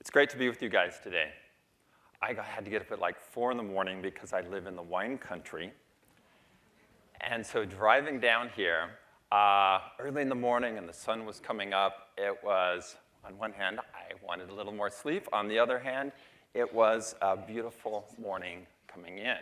It's great to be with you guys today. I had to get up at like 4 in the morning because I live in the wine country. And so driving down here, early in the morning and the sun was coming up, it was, on one hand, I wanted a little more sleep. On the other hand, it was a beautiful morning coming in.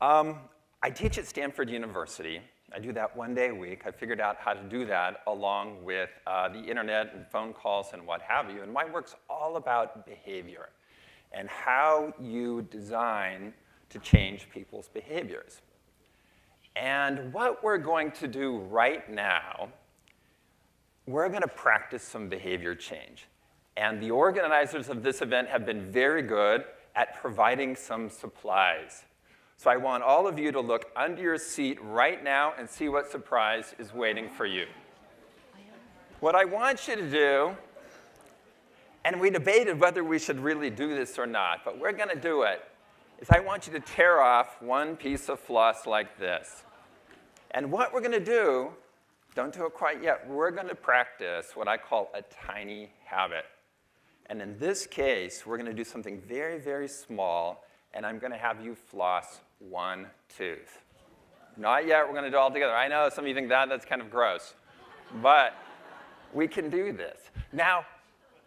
I teach at Stanford University. I do that 1 day a week. I figured out how to do that along with the internet and phone calls and what have you. And my work's all about behavior and how you design to change people's behaviors. And what we're going to do right now, we're going to practice some behavior change. And the organizers of this event have been very good at providing some supplies. So I want all of you to look under your seat right now and see what surprise is waiting for you. What I want you to do, and we debated whether we should really do this or not, but we're going to do it, is I want you to tear off one piece of floss like this. And what we're going to do, don't do it quite yet, we're going to practice what I call a tiny habit. And in this case, we're going to do something very, very small, and I'm going to have you floss one tooth. Not yet, we're going to do it all together. I know some of you think that's kind of gross, but we can do this. Now,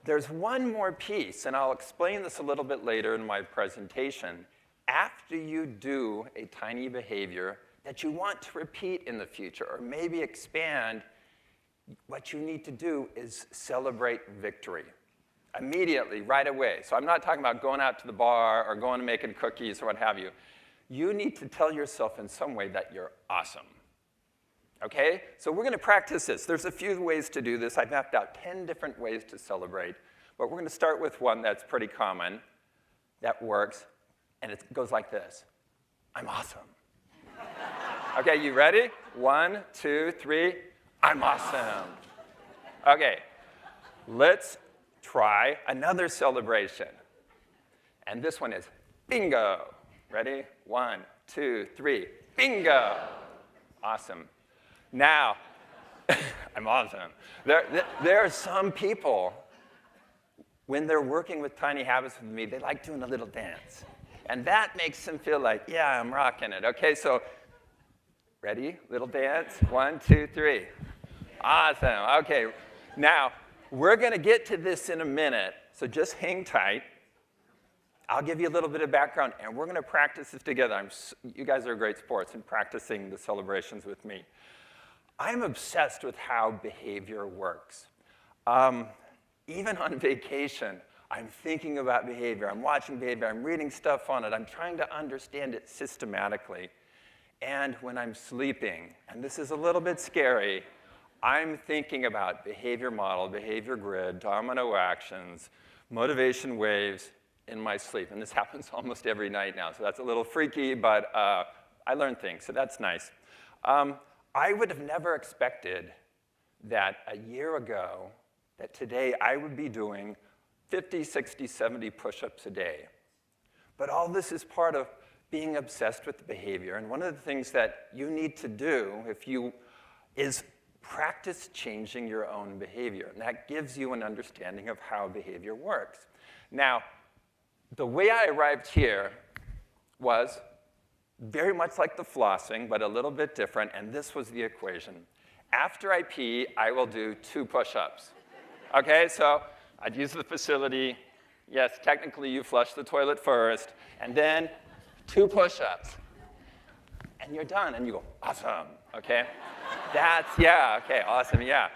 there's one more piece, and I'll explain this a little bit later in my presentation. After you do a tiny behavior that you want to repeat in the future or maybe expand, what you need to do is celebrate victory. Immediately, right away. So I'm not talking about going out to the bar or going and making cookies or what have you. You need to tell yourself in some way that you're awesome. Okay? So we're going to practice this. There's a few ways to do this. I've mapped out 10 different ways to celebrate. But we're going to start with one that's pretty common, that works, and it goes like this. I'm awesome. Okay, you ready? 1, 2, 3. I'm awesome. Okay, let's try another celebration. And this one is bingo. Ready? 1, 2, 3. Bingo. Awesome. Now, I'm awesome. There are some people, when they're working with tiny habits with me, they like doing a little dance. And that makes them feel like, yeah, I'm rocking it. Okay, so ready? Little dance. 1, 2, 3. Awesome. Okay, now, we're going to get to this in a minute, so just hang tight. I'll give you a little bit of background, and we're going to practice this together. You guys are great sports in practicing the celebrations with me. I'm obsessed with how behavior works. Even on vacation, I'm thinking about behavior. I'm watching behavior. I'm reading stuff on it. I'm trying to understand it systematically. And when I'm sleeping, and this is a little bit scary, I'm thinking about behavior model, behavior grid, domino actions, motivation waves in my sleep. And this happens almost every night now, so that's a little freaky, but I learn things, so that's nice. I would have never expected that a year ago, that today I would be doing 50, 60, 70 push-ups a day. But all this is part of being obsessed with the behavior. And one of the things that you need to do is practice changing your own behavior. And that gives you an understanding of how behavior works. Now, the way I arrived here was very much like the flossing, but a little bit different, and this was the equation. After I pee, I will do 2 push-ups. Okay, so I'd use the facility. Yes, technically you flush the toilet first, and then 2 push-ups. And you're done, and you go, awesome, okay? Okay, awesome, yeah.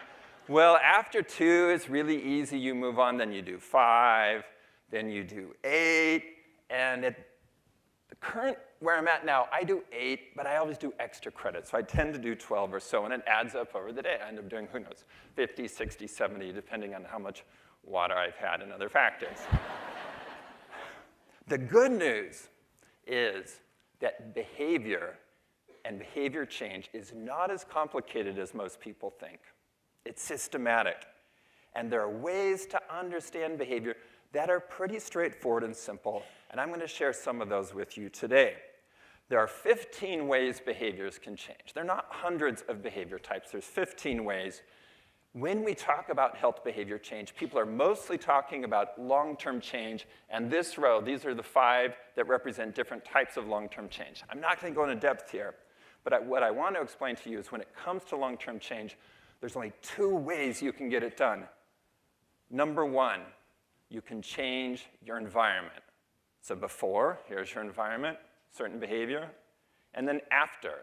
Well, after 2, it's really easy. You move on, then you do 5, then you do 8, and the current where I'm at now, I do 8, but I always do extra credits. So I tend to do 12 or so, and it adds up over the day. I end up doing, who knows, 50, 60, 70, depending on how much water I've had and other factors. The good news is that behavior and behavior change is not as complicated as most people think. It's systematic. And there are ways to understand behavior that are pretty straightforward and simple, and I'm going to share some of those with you today. There are 15 ways behaviors can change. There are not hundreds of behavior types. There's 15 ways. when we talk about health behavior change, people are mostly talking about long-term change, and this row, these are the 5 that represent different types of long-term change. I'm not going to go into depth here, but what I want to explain to you is when it comes to long-term change, there's only 2 ways you can get it done. Number 1, you can change your environment. So before, here's your environment, certain behavior, and then after,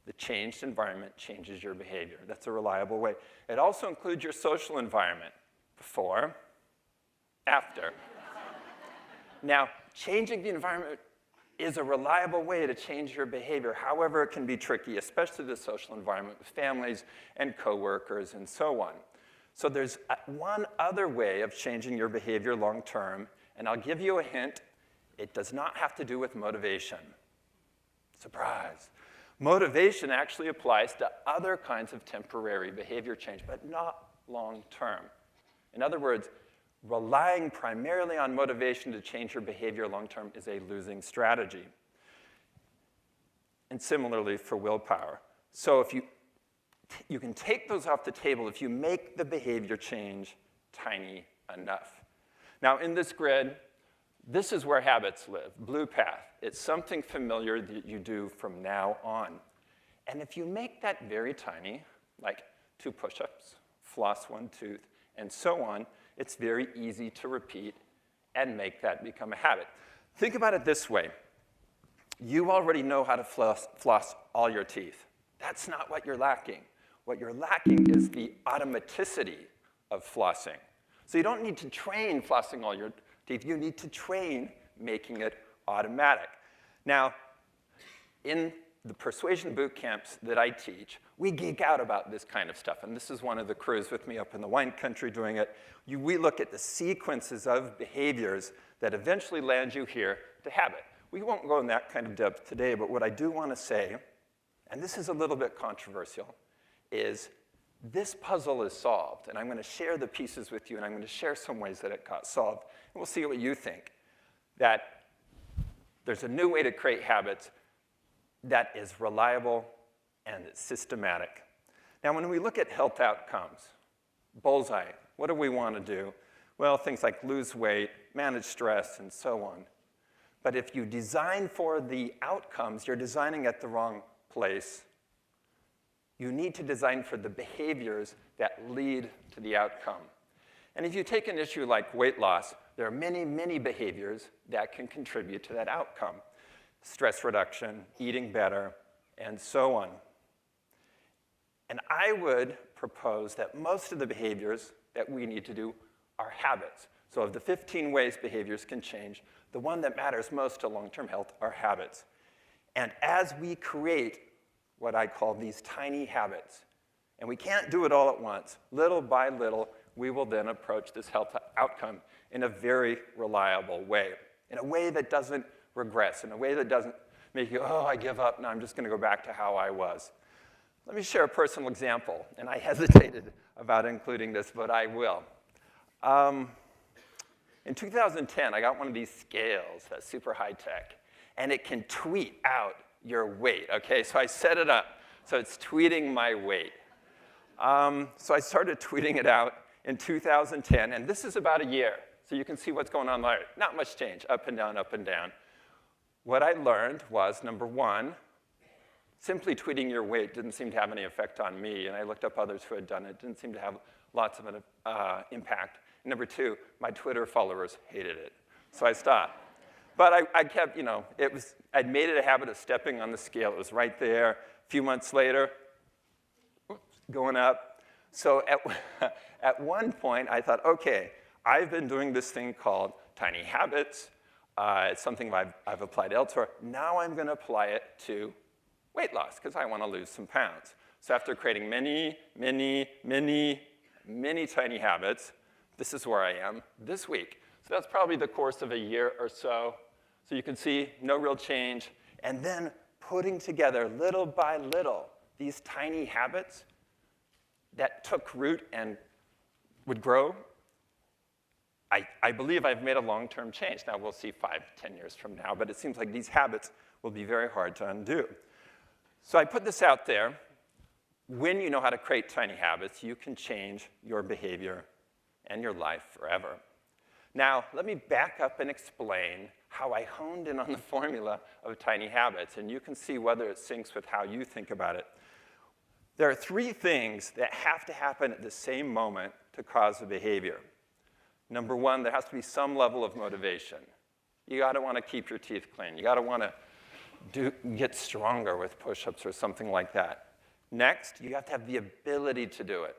the changed environment changes your behavior. That's a reliable way. It also includes your social environment, before, after. Now, changing the environment is a reliable way to change your behavior. However, it can be tricky, especially the social environment with families and coworkers and so on. So there's one other way of changing your behavior long term, and I'll give you a hint. It does not have to do with motivation. Surprise. Motivation actually applies to other kinds of temporary behavior change, but not long term. In other words, relying primarily on motivation to change your behavior long term is a losing strategy. And similarly for willpower. So if you can take those off the table if you make the behavior change tiny enough. Now in this grid, this is where habits live, blue path. It's something familiar that you do from now on. And if you make that very tiny, like 2 push-ups, floss 1 tooth, and so on, it's very easy to repeat and make that become a habit. Think about it this way. You already know how to floss all your teeth. That's not what you're lacking. What you're lacking is the automaticity of flossing. So you don't need to train flossing all your teeth. You need to train making it automatic. Now, in the persuasion boot camps that I teach, we geek out about this kind of stuff. And this is one of the crews with me up in the wine country doing it. We look at the sequences of behaviors that eventually land you here to habit. We won't go in that kind of depth today, but what I do want to say, and this is a little bit controversial, is this puzzle is solved. And I'm going to share the pieces with you, and I'm going to share some ways that it got solved. And we'll see what you think. That there's a new way to create habits that is reliable and it's systematic. Now, when we look at health outcomes, bullseye, what do we want to do? Well, things like lose weight, manage stress, and so on. But if you design for the outcomes, you're designing at the wrong place. You need to design for the behaviors that lead to the outcome. And if you take an issue like weight loss, there are many, many behaviors that can contribute to that outcome. Stress reduction, eating better, and so on. And I would propose that most of the behaviors that we need to do are habits. So of the 15 ways behaviors can change, the one that matters most to long-term health are habits. And as we create what I call these tiny habits, and we can't do it all at once, little by little, we will then approach this health outcome in a very reliable way, in a way that doesn't regress, in a way that doesn't make you, oh, I give up, now I'm just going to go back to how I was. Let me share a personal example, and I hesitated about including this, but I will. In 2010, I got one of these scales that's super high tech, and it can tweet out your weight, okay? So I set it up, so it's tweeting my weight. So I started tweeting it out in 2010, and this is about a year. So you can see what's going on there. Not much change, up and down, up and down. What I learned was, number 1, simply tweeting your weight didn't seem to have any effect on me, and I looked up others who had done it. It didn't seem to have lots of an impact. And number 2, my Twitter followers hated it, so I stopped. But I kept, I'd made it a habit of stepping on the scale. It was right there. A few months later, going up. So at one point, I thought, okay, I've been doing this thing called tiny habits. It's something I've applied elsewhere. Now I'm going to apply it to weight loss, because I want to lose some pounds. So after creating many, many, many, many tiny habits, this is where I am this week. So that's probably the course of a year or so. So you can see no real change. And then putting together little by little these tiny habits that took root and would grow, I believe I've made a long-term change. Now, we'll see 5, 10 years from now, but it seems like these habits will be very hard to undo. So I put this out there. when you know how to create tiny habits, you can change your behavior and your life forever. Now, let me back up and explain how I honed in on the formula of tiny habits, and you can see whether it syncs with how you think about it. There are three things that have to happen at the same moment to cause a behavior. Number one, there has to be some level of motivation. You gotta wanna keep your teeth clean. You gotta wanna get stronger with push-ups or something like that. Next, you have to have the ability to do it.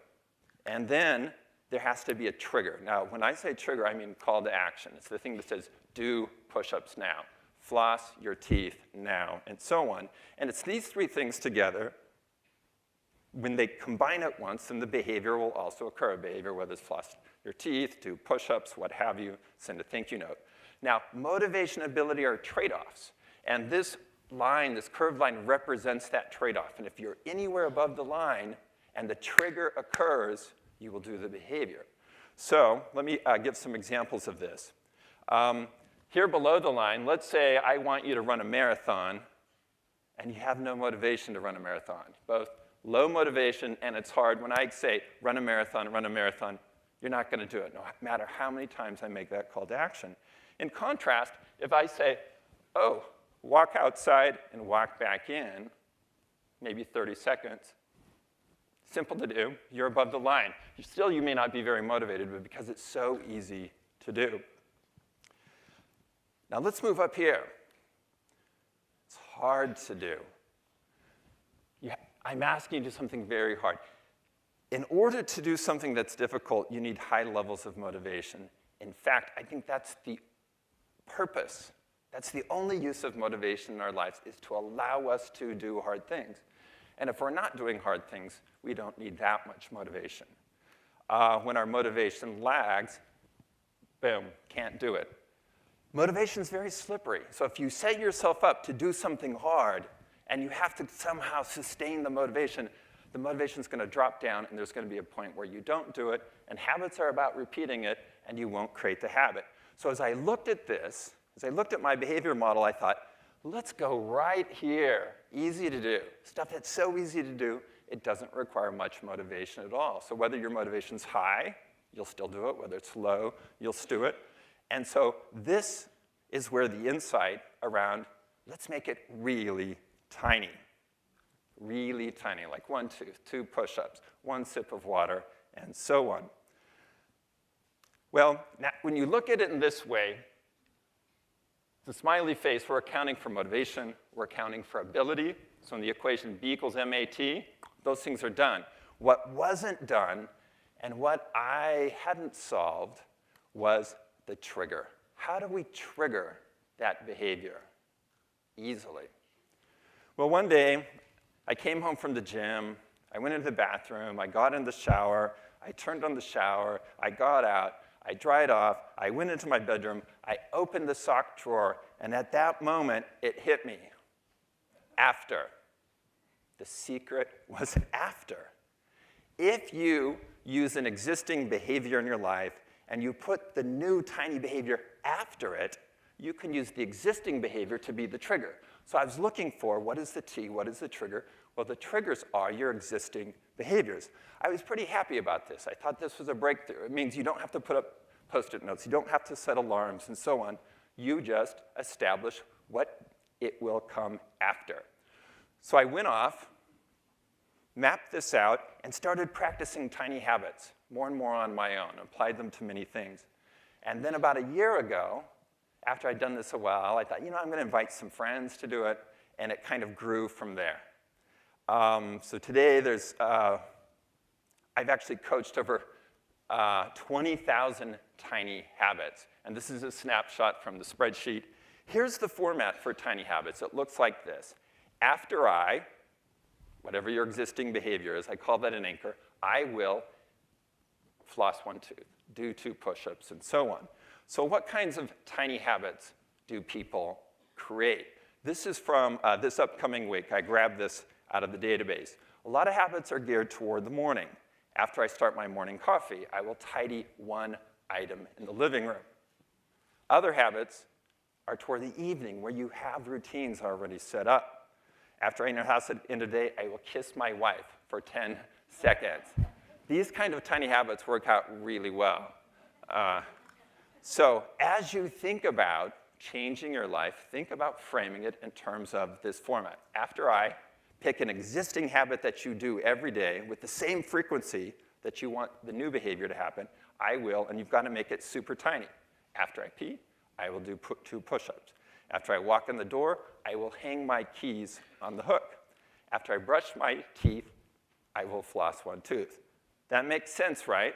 And then there has to be a trigger. Now, when I say trigger, I mean call to action. It's the thing that says, do push-ups now, floss your teeth now, and so on. And it's these three things together. When they combine at once, then the behavior will also occur. A behavior, whether it's floss your teeth, do push-ups, what have you, send a thank you note. Now, motivation and ability are trade-offs. And this line, this curved line, represents that trade-off. And if you're anywhere above the line and the trigger occurs, you will do the behavior. So let me give some examples of this. Here below the line, let's say I want you to run a marathon, and you have no motivation to run a marathon. Both low motivation and it's hard. When I say run a marathon, you're not going to do it, no matter how many times I make that call to action. In contrast, if I say, oh, walk outside and walk back in, maybe 30 seconds, simple to do, you're above the line. Still, you may not be very motivated, but because it's so easy to do. Now let's move up here. It's hard to do. I'm asking you to do something very hard. In order to do something that's difficult, you need high levels of motivation. In fact, I think that's the purpose. That's the only use of motivation in our lives, is to allow us to do hard things. And if we're not doing hard things, we don't need that much motivation. When our motivation lags, boom, can't do it. Motivation is very slippery. So if you set yourself up to do something hard, and you have to somehow sustain the motivation's going to drop down, and there's going to be a point where you don't do it, and habits are about repeating it, and you won't create the habit. So as I looked at this, as I looked at my behavior model, I thought, let's go right here. Easy to do. Stuff that's so easy to do, it doesn't require much motivation at all. So whether your motivation's high, you'll still do it. Whether it's low, you'll still do it. And so this is where the insight around, let's make it really tiny. Really tiny, like 1 tooth, 2 push-ups, 1 sip of water, and so on. Well, now, when you look at it in this way, the smiley face, we're accounting for motivation, we're accounting for ability. So in the equation B equals MAT, those things are done. What wasn't done, and what I hadn't solved, was the trigger. How do we trigger that behavior easily? Well, one day, I came home from the gym, I went into the bathroom, I got in the shower, I turned on the shower, I got out, I dried off, I went into my bedroom, I opened the sock drawer, and at that moment, it hit me. After. The secret was after. If you use an existing behavior in your life and you put the new tiny behavior after it, you can use the existing behavior to be the trigger. So I was looking for, what is the T, what is the trigger? Well, the triggers are your existing behaviors. I was pretty happy about this. I thought this was a breakthrough. It means you don't have to put up Post-it notes. You don't have to set alarms and so on. You just establish what it will come after. So I went off, mapped this out, and started practicing tiny habits more and more on my own, applied them to many things. And then about a year ago, after I'd done this a while, I thought, I'm going to invite some friends to do it, and it kind of grew from there. So today, I've actually coached over 20,000 tiny habits, and this is a snapshot from the spreadsheet. Here's the format for tiny habits. It looks like this. After whatever your existing behavior is, I call that an anchor, I will floss 1 tooth, do 2 push-ups, and so on. So what kinds of tiny habits do people create? This is from this upcoming week. I grabbed this out of the database. A lot of habits are geared toward the morning. After I start my morning coffee, I will tidy 1 item in the living room. Other habits are toward the evening, where you have routines already set up. After I enter the house at the end of the day, I will kiss my wife for 10 seconds. These kind of tiny habits work out really well. So as you think about changing your life, think about framing it in terms of this format. After I pick an existing habit that you do every day with the same frequency that you want the new behavior to happen, I will, and you've got to make it super tiny. After I pee, I will do 2 push-ups. After I walk in the door, I will hang my keys on the hook. After I brush my teeth, I will floss 1 tooth. That makes sense, right?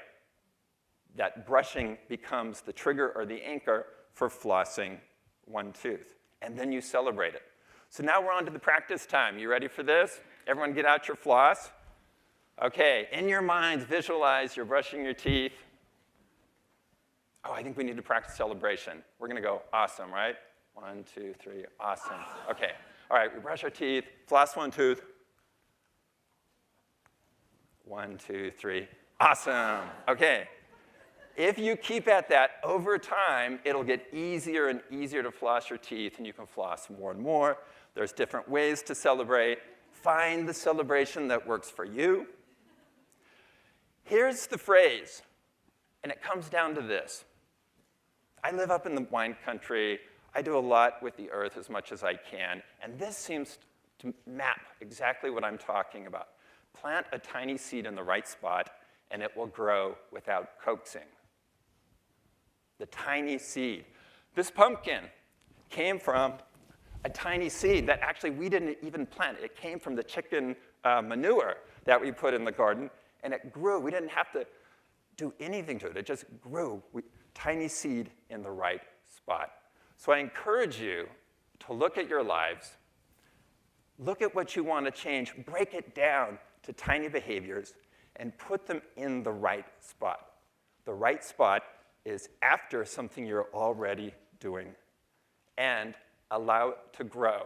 That brushing becomes the trigger or the anchor for flossing 1 tooth. And then you celebrate it. So now we're on to the practice time. You ready for this? Everyone get out your floss. Okay, in your minds, visualize you're brushing your teeth. Oh, I think we need to practice celebration. We're going to go awesome, right? 1, 2, 3, awesome. Okay, all right, we brush our teeth, floss 1 tooth. 1, 2, 3, awesome. Okay. If you keep at that over time, it'll get easier and easier to floss your teeth, and you can floss more and more. There's different ways to celebrate. Find the celebration that works for you. Here's the phrase, and it comes down to this. I live up in the wine country. I do a lot with the earth as much as I can, and this seems to map exactly what I'm talking about. Plant a tiny seed in the right spot, and it will grow without coaxing. The tiny seed. This pumpkin came from a tiny seed that actually we didn't even plant. It came from the chicken manure that we put in the garden, and it grew. We didn't have to do anything to it. It just grew. Tiny seed in the right spot. So I encourage you to look at your lives, look at what you want to change, break it down to tiny behaviors, and put them in the right spot. The right spot is after something you're already doing, and allow it to grow.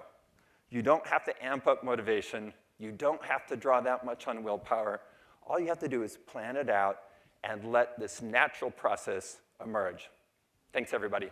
You don't have to amp up motivation. You don't have to draw that much on willpower. All you have to do is plan it out and let this natural process emerge. Thanks, everybody.